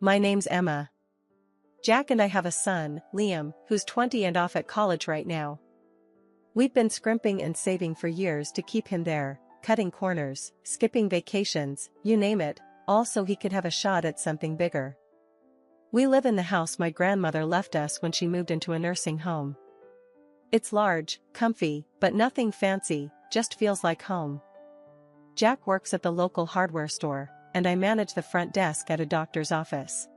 My name's Emma. Jack and I have a son, Liam, who's 20 and off at college right now. We've been scrimping and saving for years to keep him there, cutting corners, skipping vacations, you name it, all so he could have a shot at something bigger. We live in the house my grandmother left us when she moved into a nursing home. It's large, comfy, but nothing fancy, just feels like home. Jack works at the local hardware store, and I manage the front desk at a doctor's office.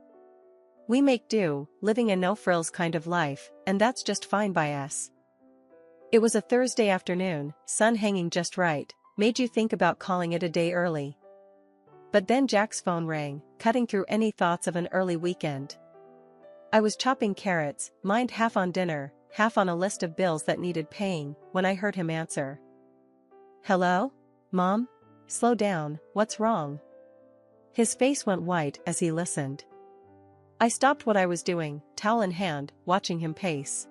We make do, living a no-frills kind of life, and that's just fine by us. It was a Thursday afternoon, sun hanging just right, made you think about calling it a day early. But then Jack's phone rang, cutting through any thoughts of an early weekend. I was chopping carrots, mind half on dinner, half on a list of bills that needed paying, when I heard him answer. Hello? Mom? Slow down, what's wrong? His face went white as he listened. I stopped what I was doing, towel in hand, watching him pace.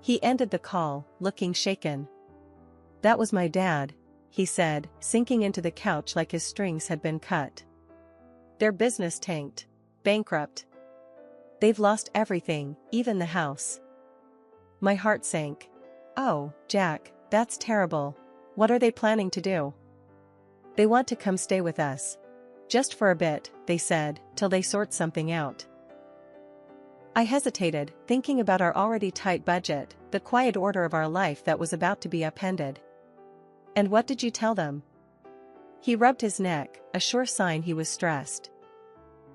He ended the call, looking shaken. That was my dad, he said, sinking into the couch like his strings had been cut. Their business tanked. Bankrupt. They've lost everything, even the house. My heart sank. Oh, Jack, that's terrible. What are they planning to do? They want to come stay with us. Just for a bit, they said, till they sort something out. I hesitated, thinking about our already tight budget, the quiet order of our life that was about to be upended. And what did you tell them? He rubbed his neck, a sure sign he was stressed.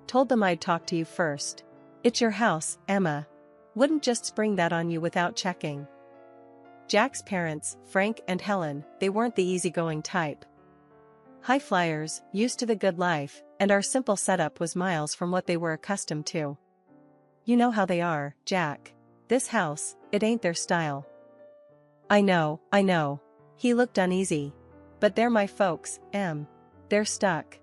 Told them I'd talk to you first. It's your house, Emma. Wouldn't just spring that on you without checking. Jack's parents, Frank and Helen, they weren't the easygoing type. High flyers, used to the good life, and our simple setup was miles from what they were accustomed to. You know how they are, Jack. This house, it ain't their style. I know. He looked uneasy. But they're my folks, Em. They're stuck.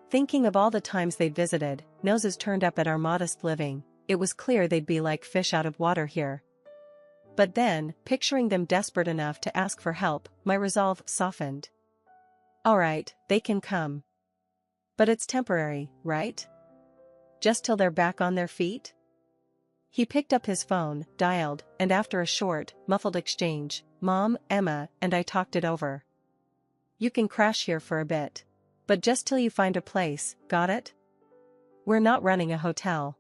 Thinking of all the times they'd visited, noses turned up at our modest living, it was clear they'd be like fish out of water here. But then, picturing them desperate enough to ask for help, my resolve softened. All right, they can come. But it's temporary, right? Just till they're back on their feet? He picked up his phone, dialed, and after a short, muffled exchange, Mom, Emma, and I talked it over. You can crash here for a bit. But just till you find a place, got it? We're not running a hotel.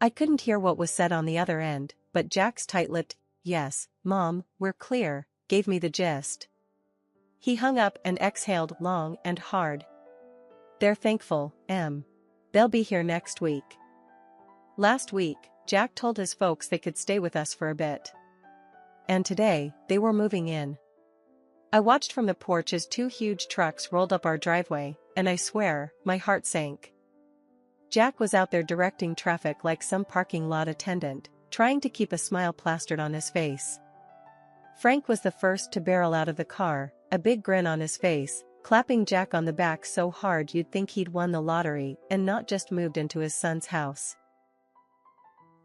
I couldn't hear what was said on the other end, but Jack's tight-lipped, yes, Mom, we're clear, gave me the gist. He hung up and exhaled long and hard. They're thankful, Em. They'll be here next week. Last week, Jack told his folks they could stay with us for a bit. And today, they were moving in. I watched from the porch as two huge trucks rolled up our driveway, and I swear, my heart sank. Jack was out there directing traffic like some parking lot attendant, trying to keep a smile plastered on his face. Frank was the first to barrel out of the car, a big grin on his face, clapping Jack on the back so hard you'd think he'd won the lottery and not just moved into his son's house.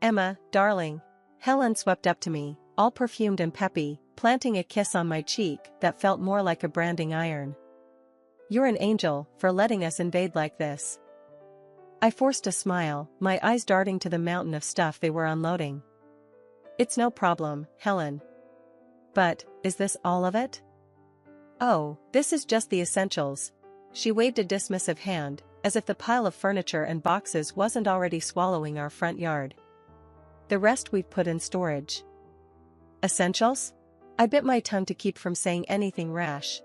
Emma, darling. Helen swept up to me, all perfumed and peppy, planting a kiss on my cheek that felt more like a branding iron. You're an angel for letting us invade like this. I forced a smile, my eyes darting to the mountain of stuff they were unloading. It's no problem, Helen. But, is this all of it? Oh, this is just the essentials. She waved a dismissive hand, as if the pile of furniture and boxes wasn't already swallowing our front yard. The rest we've put in storage. Essentials? I bit my tongue to keep from saying anything rash.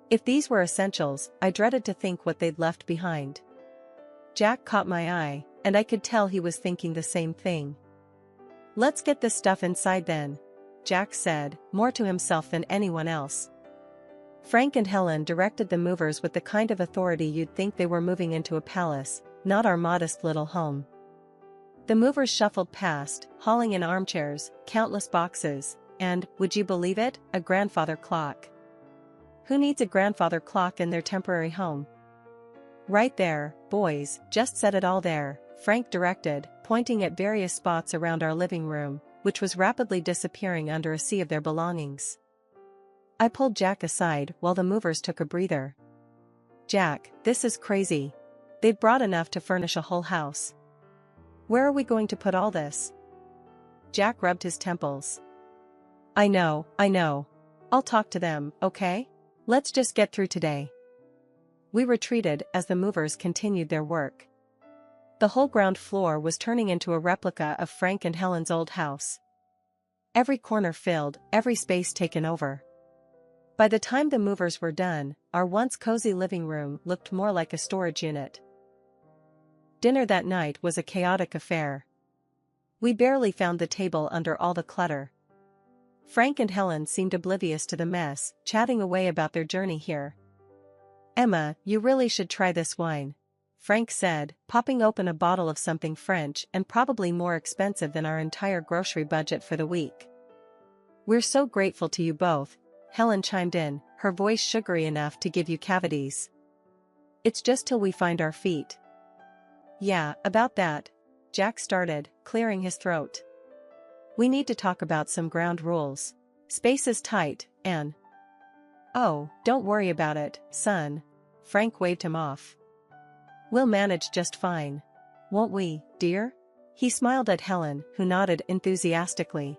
If these were essentials, I dreaded to think what they'd left behind. Jack caught my eye, and I could tell he was thinking the same thing. Let's get this stuff inside then, Jack said, more to himself than anyone else. Frank and Helen directed the movers with the kind of authority you'd think they were moving into a palace, not our modest little home. The movers shuffled past, hauling in armchairs, countless boxes, and, would you believe it, a grandfather clock. Who needs a grandfather clock in their temporary home? Right there, boys, just set it all there, Frank directed, pointing at various spots around our living room, which was rapidly disappearing under a sea of their belongings. I pulled Jack aside while the movers took a breather. Jack, this is crazy. They'd brought enough to furnish a whole house. Where are we going to put all this? Jack rubbed his temples. I know. I'll talk to them, okay? Let's just get through today. We retreated as the movers continued their work. The whole ground floor was turning into a replica of Frank and Helen's old house. Every corner filled, every space taken over. By the time the movers were done, our once cozy living room looked more like a storage unit. Dinner that night was a chaotic affair. We barely found the table under all the clutter. Frank and Helen seemed oblivious to the mess, chatting away about their journey here. Emma, you really should try this wine, Frank said, popping open a bottle of something French and probably more expensive than our entire grocery budget for the week. We're so grateful to you both, Helen chimed in, her voice sugary enough to give you cavities. It's just till we find our feet. Yeah, about that, Jack started, clearing his throat. We need to talk about some ground rules. Space is tight, and... Oh, don't worry about it, son. Frank waved him off. We'll manage just fine. Won't we, dear? He smiled at Helen, who nodded enthusiastically.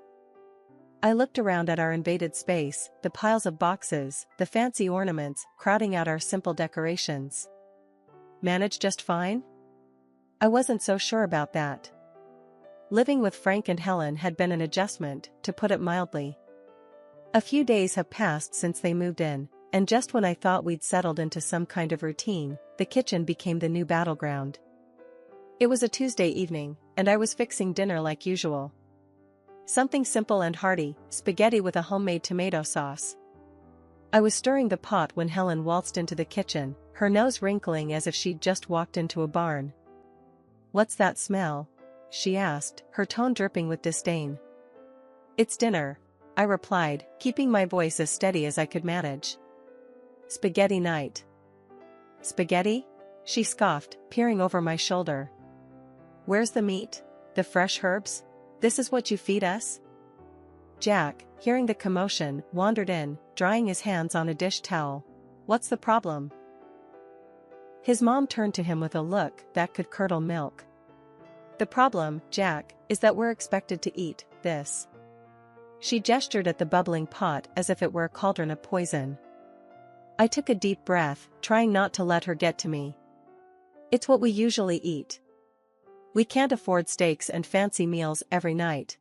I looked around at our invaded space, the piles of boxes, the fancy ornaments, crowding out our simple decorations. Manage just fine? I wasn't so sure about that. Living with Frank and Helen had been an adjustment, to put it mildly. A few days have passed since they moved in, and just when I thought we'd settled into some kind of routine, the kitchen became the new battleground. It was a Tuesday evening, and I was fixing dinner like usual. Something simple and hearty, spaghetti with a homemade tomato sauce. I was stirring the pot when Helen waltzed into the kitchen, her nose wrinkling as if she'd just walked into a barn. What's that smell? She asked, her tone dripping with disdain. It's dinner, I replied, keeping my voice as steady as I could manage. Spaghetti night. Spaghetti? She scoffed, peering over my shoulder. Where's the meat? The fresh herbs? This is what you feed us? Jack, hearing the commotion, wandered in, drying his hands on a dish towel. What's the problem? His mom turned to him with a look that could curdle milk. The problem, Jack, is that we're expected to eat this. She gestured at the bubbling pot as if it were a cauldron of poison. I took a deep breath, trying not to let her get to me. It's what we usually eat. We can't afford steaks and fancy meals every night.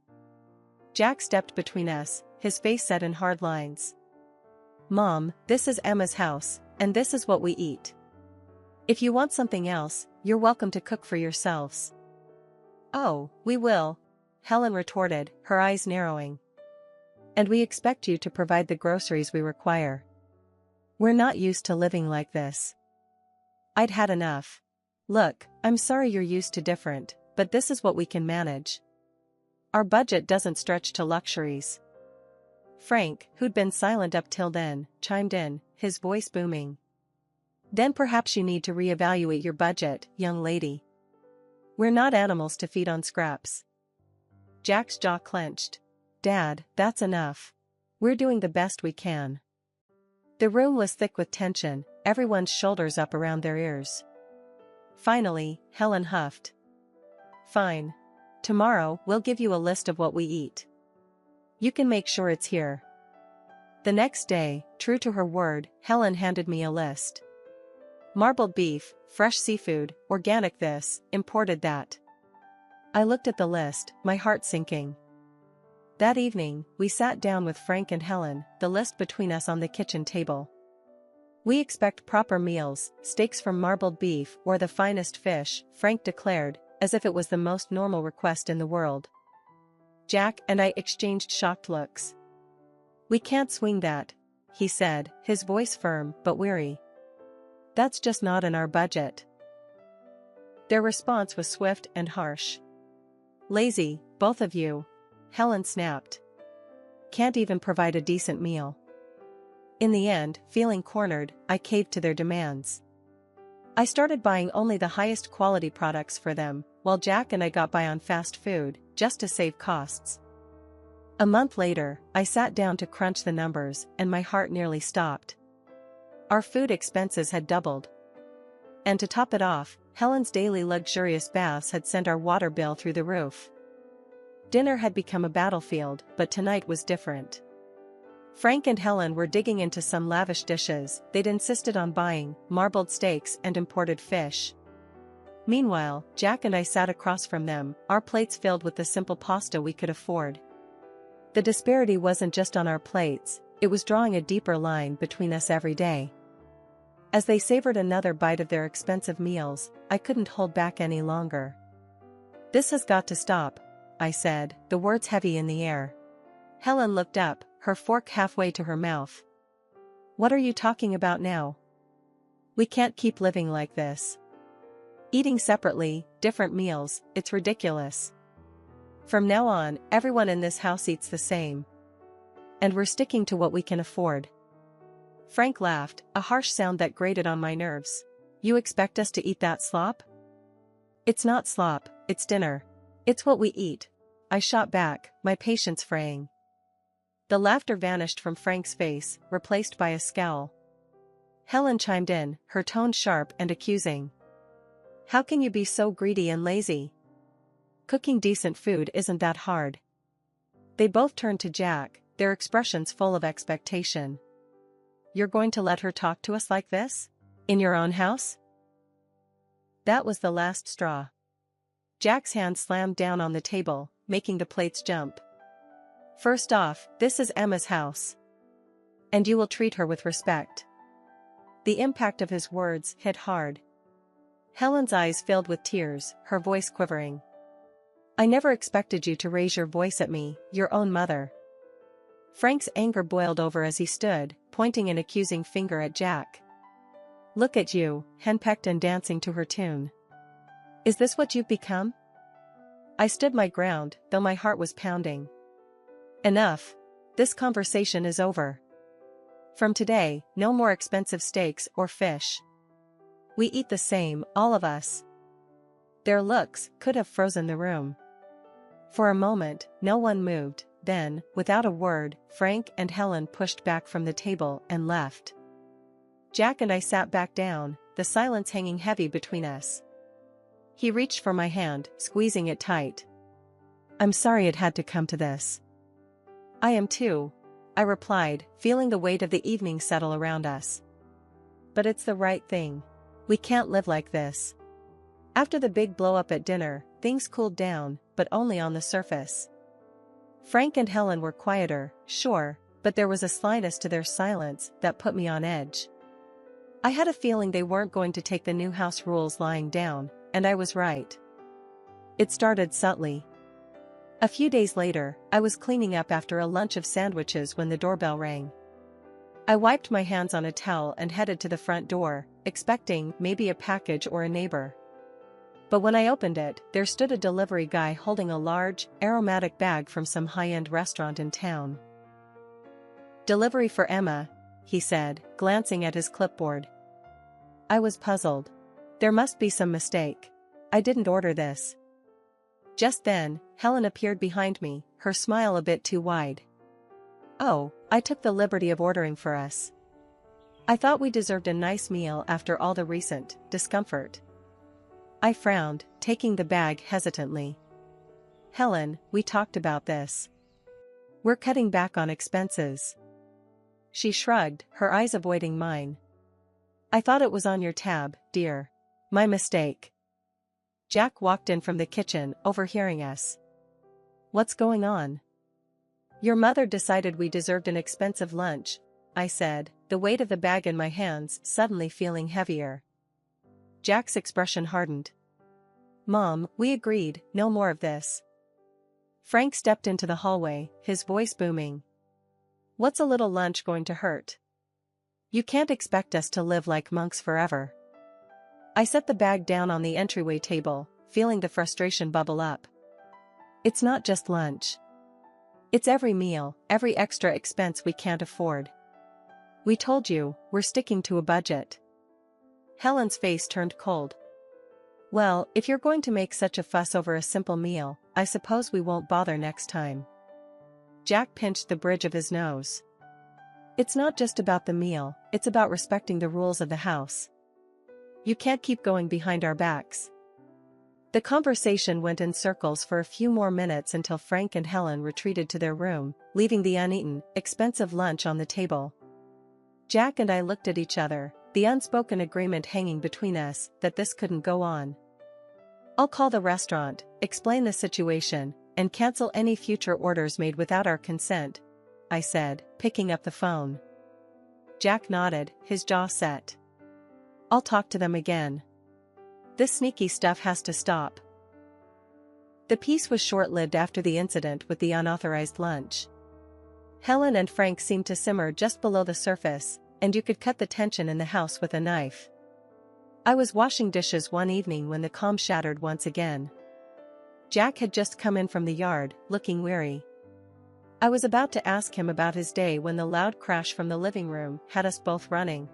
Jack stepped between us, his face set in hard lines. Mom, this is Emma's house, and this is what we eat. If you want something else, you're welcome to cook for yourselves. Oh, we will, Helen retorted, her eyes narrowing. And we expect you to provide the groceries we require. We're not used to living like this. I'd had enough. Look, I'm sorry you're used to different, but this is what we can manage. Our budget doesn't stretch to luxuries. Frank, who'd been silent up till then, chimed in, his voice booming. Then perhaps you need to reevaluate your budget, young lady. We're not animals to feed on scraps. Jack's jaw clenched. Dad, that's enough. We're doing the best we can. The room was thick with tension, everyone's shoulders up around their ears. Finally, Helen huffed. Fine. Tomorrow, we'll give you a list of what we eat. You can make sure it's here. The next day, true to her word, Helen handed me a list. Marbled beef, fresh seafood, organic this, imported that. I looked at the list, my heart sinking. That evening, we sat down with Frank and Helen, the list between us on the kitchen table. We expect proper meals, steaks from marbled beef or the finest fish, Frank declared, as if it was the most normal request in the world. Jack and I exchanged shocked looks. We can't swing that, he said, his voice firm but weary. That's just not in our budget. Their response was swift and harsh. Lazy, both of you, Helen snapped. Can't even provide a decent meal. In the end, feeling cornered, I caved to their demands. I started buying only the highest quality products for them, while Jack and I got by on fast food, just to save costs. A month later, I sat down to crunch the numbers, and my heart nearly stopped. Our food expenses had doubled. And to top it off, Helen's daily luxurious baths had sent our water bill through the roof. Dinner had become a battlefield, but tonight was different. Frank and Helen were digging into some lavish dishes they'd insisted on buying, marbled steaks and imported fish. Meanwhile, Jack and I sat across from them, our plates filled with the simple pasta we could afford. The disparity wasn't just on our plates, it was drawing a deeper line between us every day. As they savored another bite of their expensive meals, I couldn't hold back any longer. "This has got to stop," I said, the words heavy in the air. Helen looked up, her fork halfway to her mouth. "What are you talking about now? We can't keep living like this. Eating separately, different meals, it's ridiculous. From now on, everyone in this house eats the same. And we're sticking to what we can afford." Frank laughed, a harsh sound that grated on my nerves. "You expect us to eat that slop?" "It's not slop, it's dinner. It's what we eat," I shot back, my patience fraying. The laughter vanished from Frank's face, replaced by a scowl. Helen chimed in, her tone sharp and accusing. "How can you be so greedy and lazy? Cooking decent food isn't that hard." They both turned to Jack, their expressions full of expectation. "You're going to let her talk to us like this? In your own house?" That was the last straw. Jack's hand slammed down on the table, making the plates jump. "First off, this is Emma's house. And you will treat her with respect." The impact of his words hit hard. Helen's eyes filled with tears, her voice quivering. "I never expected you to raise your voice at me, your own mother." Frank's anger boiled over as he stood, pointing an accusing finger at Jack. "Look at you, henpecked and dancing to her tune. Is this what you've become?" I stood my ground, though my heart was pounding. "Enough. This conversation is over. From today, no more expensive steaks or fish. We eat the same, all of us." Their looks could have frozen the room. For a moment, no one moved, then, without a word, Frank and Helen pushed back from the table and left. Jack and I sat back down, the silence hanging heavy between us. He reached for my hand, squeezing it tight. "I'm sorry it had to come to this." "I am too," I replied, feeling the weight of the evening settle around us. "But it's the right thing. We can't live like this." After the big blow-up at dinner, things cooled down, but only on the surface. Frank and Helen were quieter, sure, but there was a slyness to their silence that put me on edge. I had a feeling they weren't going to take the new house rules lying down, and I was right. It started subtly. A few days later, I was cleaning up after a lunch of sandwiches when the doorbell rang. I wiped my hands on a towel and headed to the front door, expecting maybe a package or a neighbor. But when I opened it, there stood a delivery guy holding a large, aromatic bag from some high-end restaurant in town. "Delivery for Emma," he said, glancing at his clipboard. I was puzzled. There must be some mistake. I didn't order this. Just then, Helen appeared behind me, her smile a bit too wide. "Oh, I took the liberty of ordering for us. I thought we deserved a nice meal after all the recent discomfort." I frowned, taking the bag hesitantly. "Helen, we talked about this. We're cutting back on expenses." She shrugged, her eyes avoiding mine. "I thought it was on your tab, dear. My mistake." Jack walked in from the kitchen, overhearing us. "What's going on?" "Your mother decided we deserved an expensive lunch," I said, the weight of the bag in my hands suddenly feeling heavier. Jack's expression hardened. "Mom, we agreed, no more of this." Frank stepped into the hallway, his voice booming. "What's a little lunch going to hurt? You can't expect us to live like monks forever." I set the bag down on the entryway table, feeling the frustration bubble up. "It's not just lunch. It's every meal, every extra expense we can't afford. We told you, we're sticking to a budget." Helen's face turned cold. "Well, if you're going to make such a fuss over a simple meal, I suppose we won't bother next time." Jack pinched the bridge of his nose. "It's not just about the meal, it's about respecting the rules of the house. You can't keep going behind our backs. The conversation went in circles for a few more minutes until Frank and Helen retreated to their room, leaving the uneaten, expensive lunch on the table. Jack and I looked at each other, the unspoken agreement hanging between us that this couldn't go on. I'll call the restaurant, explain the situation, and cancel any future orders made without our consent, I said, picking up the phone. Jack nodded, his jaw set. I'll talk to them again. This sneaky stuff has to stop. The peace was short-lived after the incident with the unauthorized lunch. Helen and Frank seemed to simmer just below the surface, and you could cut the tension in the house with a knife. I was washing dishes one evening when the calm shattered once again. Jack had just come in from the yard, looking weary. I was about to ask him about his day when the loud crash from the living room had us both running.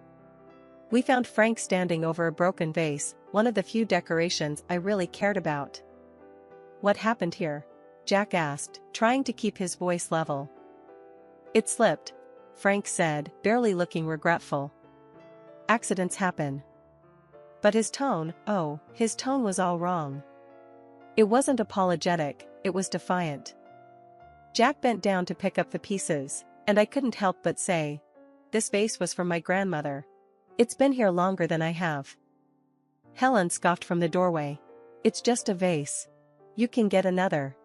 We found Frank standing over a broken vase, one of the few decorations I really cared about. What happened here? Jack asked, trying to keep his voice level. It slipped, Frank said, barely looking regretful. Accidents happen. But his tone was all wrong. It wasn't apologetic, it was defiant. Jack bent down to pick up the pieces, and I couldn't help but say, this vase was from my grandmother. It's been here longer than I have. Helen scoffed from the doorway. It's just a vase. You can get another.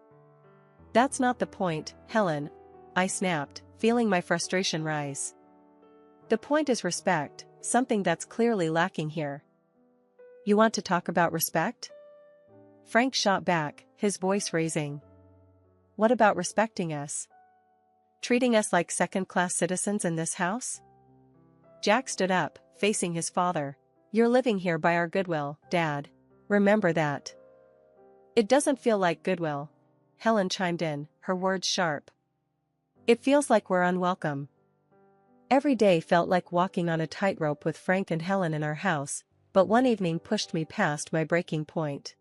That's not the point, Helen, I snapped, feeling my frustration rise. The point is respect, something that's clearly lacking here. You want to talk about respect? Frank shot back, his voice raising. What about respecting us? Treating us like second-class citizens in this house? Jack stood up, facing his father. You're living here by our goodwill, Dad. Remember that. It doesn't feel like goodwill, Helen chimed in, her words sharp. It feels like we're unwelcome. Every day felt like walking on a tightrope with Frank and Helen in our house, but one evening pushed me past my breaking point.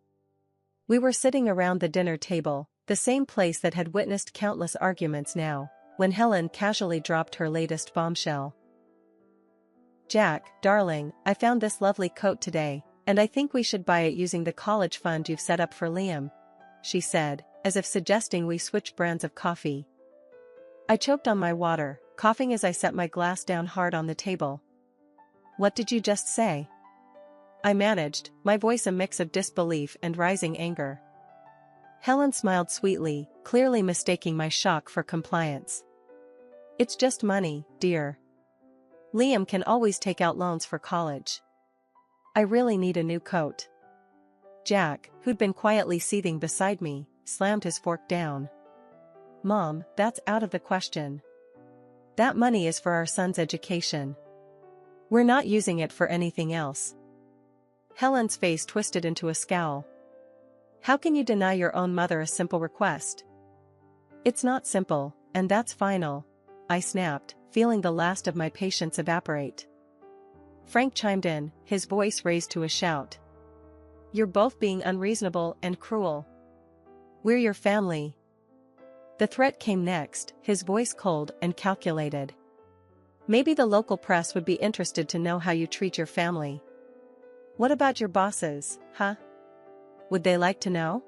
We were sitting around the dinner table, the same place that had witnessed countless arguments now, when Helen casually dropped her latest bombshell. Jack, darling, I found this lovely coat today, and I think we should buy it using the college fund you've set up for Liam, she said, as if suggesting we switch brands of coffee. I choked on my water, coughing as I set my glass down hard on the table. What did you just say? I managed, my voice a mix of disbelief and rising anger. Helen smiled sweetly, clearly mistaking my shock for compliance. It's just money, dear. Liam can always take out loans for college. I really need a new coat. Jack, who'd been quietly seething beside me, slammed his fork down. Mom, that's out of the question. That money is for our son's education. We're not using it for anything else. Helen's face twisted into a scowl. How can you deny your own mother a simple request? It's not simple, and that's final, I snapped, feeling the last of my patience evaporate. Frank chimed in, his voice raised to a shout. You're both being unreasonable and cruel. We're your family. The threat came next, his voice cold and calculated. Maybe the local press would be interested to know how you treat your family. What about your bosses, huh? Would they like to know?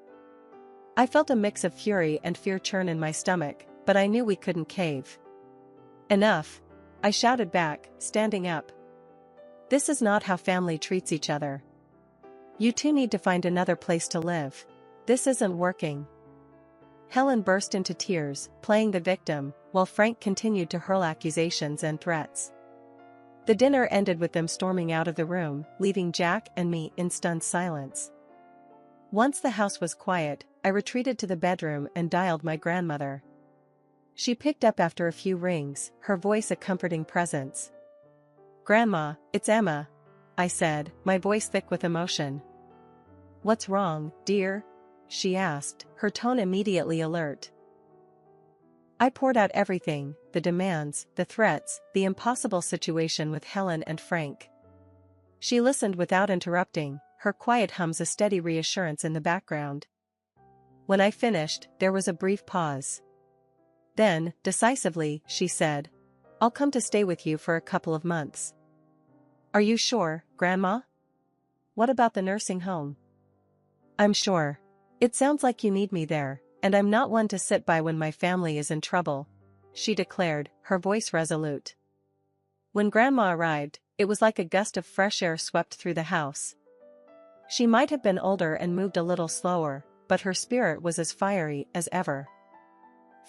I felt a mix of fury and fear churn in my stomach, but I knew we couldn't cave. Enough, I shouted back, standing up. This is not how family treats each other. You two need to find another place to live. This isn't working. Helen burst into tears, playing the victim, while Frank continued to hurl accusations and threats. The dinner ended with them storming out of the room, leaving Jack and me in stunned silence. Once the house was quiet, I retreated to the bedroom and dialed my grandmother. She picked up after a few rings, her voice a comforting presence. Grandma, it's Emma, I said, my voice thick with emotion. What's wrong, dear? She asked, her tone immediately alert. I poured out everything, the demands, the threats, the impossible situation with Helen and Frank. She listened without interrupting, her quiet hums a steady reassurance in the background. When I finished, there was a brief pause. Then, decisively, she said, I'll come to stay with you for a couple of months. Are you sure, Grandma? What about the nursing home? I'm sure. It sounds like you need me there, and I'm not one to sit by when my family is in trouble, she declared, her voice resolute. When Grandma arrived, it was like a gust of fresh air swept through the house. She might have been older and moved a little slower, but her spirit was as fiery as ever.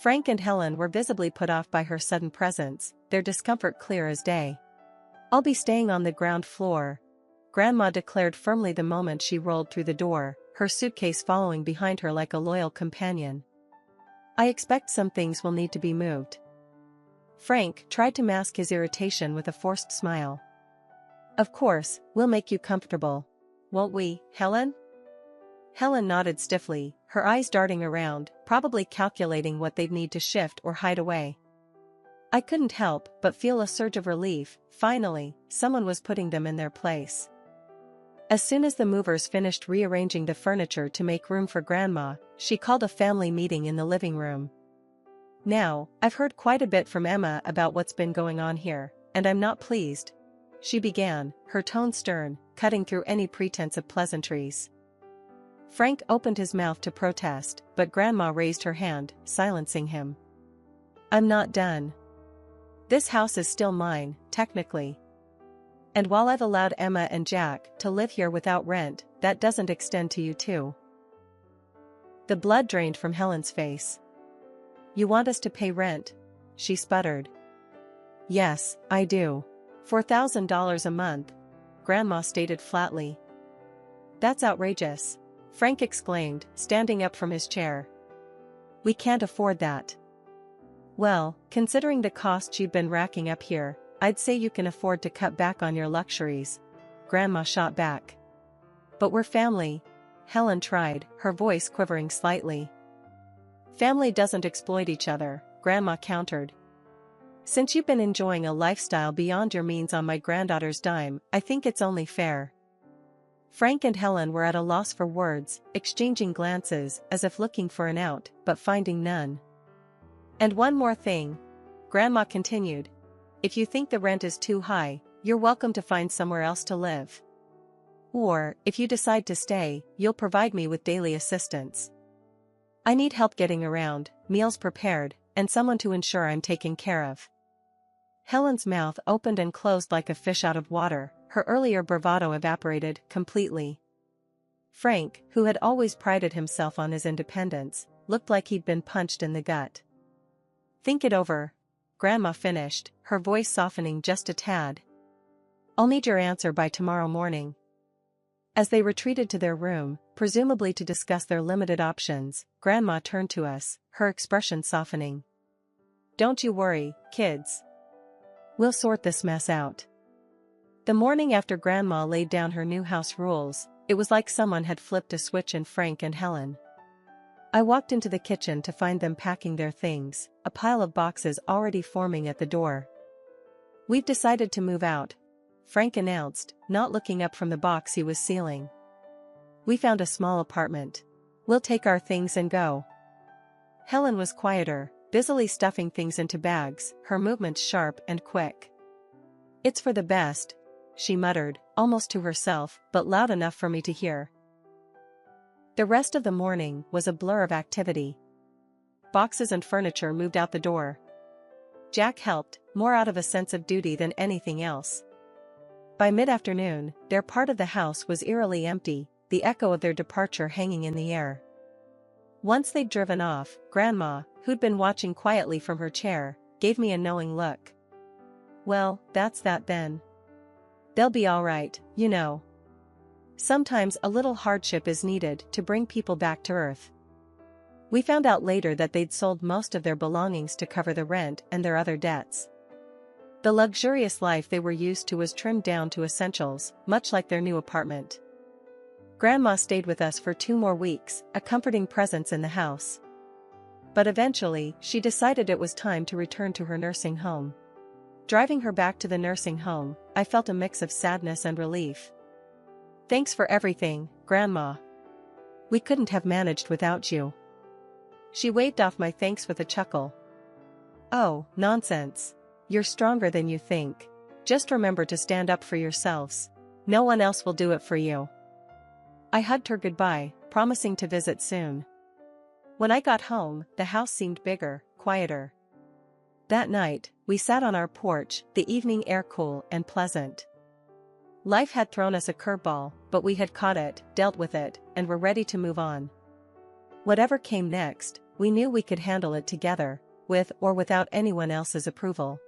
Frank and Helen were visibly put off by her sudden presence, their discomfort clear as day. I'll be staying on the ground floor, Grandma declared firmly the moment she rolled through the door, her suitcase following behind her like a loyal companion. I expect some things will need to be moved. Frank tried to mask his irritation with a forced smile. Of course, we'll make you comfortable. Won't we, Helen? Helen nodded stiffly, her eyes darting around, probably calculating what they'd need to shift or hide away. I couldn't help but feel a surge of relief. Finally, someone was putting them in their place. As soon as the movers finished rearranging the furniture to make room for Grandma, she called a family meeting in the living room. Now, I've heard quite a bit from Emma about what's been going on here, and I'm not pleased, she began, her tone stern, cutting through any pretense of pleasantries. Frank opened his mouth to protest, but Grandma raised her hand, silencing him. I'm not done. This house is still mine, technically. And while I've allowed Emma and Jack to live here without rent, that doesn't extend to you too. The blood drained from Helen's face. You want us to pay rent? She sputtered. Yes, I do. $4,000 a month, Grandma stated flatly. That's outrageous, Frank exclaimed, standing up from his chair. We can't afford that. Well, considering the costs you've been racking up here, I'd say you can afford to cut back on your luxuries, Grandma shot back. But we're family, Helen tried, her voice quivering slightly. Family doesn't exploit each other, Grandma countered. Since you've been enjoying a lifestyle beyond your means on my granddaughter's dime, I think it's only fair. Frank and Helen were at a loss for words, exchanging glances as if looking for an out, but finding none. And one more thing, Grandma continued. If you think the rent is too high, you're welcome to find somewhere else to live. Or, if you decide to stay, you'll provide me with daily assistance. I need help getting around, meals prepared, and someone to ensure I'm taken care of. Helen's mouth opened and closed like a fish out of water, her earlier bravado evaporated completely. Frank, who had always prided himself on his independence, looked like he'd been punched in the gut. Think it over, Grandma finished, her voice softening just a tad. I'll need your answer by tomorrow morning. As they retreated to their room, presumably to discuss their limited options, Grandma turned to us, her expression softening. Don't you worry, kids. We'll sort this mess out. The morning after Grandma laid down her new house rules, it was like someone had flipped a switch in Frank and Helen. I walked into the kitchen to find them packing their things, a pile of boxes already forming at the door. We've decided to move out, Frank announced, not looking up from the box he was sealing. We found a small apartment. We'll take our things and go. Helen was quieter, busily stuffing things into bags, her movements sharp and quick. It's for the best, she muttered, almost to herself, but loud enough for me to hear. The rest of the morning was a blur of activity. Boxes and furniture moved out the door. Jack helped, more out of a sense of duty than anything else. By mid-afternoon, their part of the house was eerily empty, the echo of their departure hanging in the air. Once they'd driven off, Grandma, who'd been watching quietly from her chair, gave me a knowing look. Well, that's that then. They'll be all right, you know. Sometimes a little hardship is needed to bring people back to earth. We found out later that they'd sold most of their belongings to cover the rent and their other debts. The luxurious life they were used to was trimmed down to essentials, much like their new apartment. Grandma stayed with us for 2 more weeks, a comforting presence in the house. But eventually, she decided it was time to return to her nursing home. Driving her back to the nursing home, I felt a mix of sadness and relief. Thanks for everything, Grandma. We couldn't have managed without you. She waved off my thanks with a chuckle. Oh, nonsense. You're stronger than you think. Just remember to stand up for yourselves. No one else will do it for you. I hugged her goodbye, promising to visit soon. When I got home, the house seemed bigger, quieter. That night, we sat on our porch, the evening air cool and pleasant. Life had thrown us a curveball, but we had caught it, dealt with it, and were ready to move on. Whatever came next, we knew we could handle it together, with or without anyone else's approval.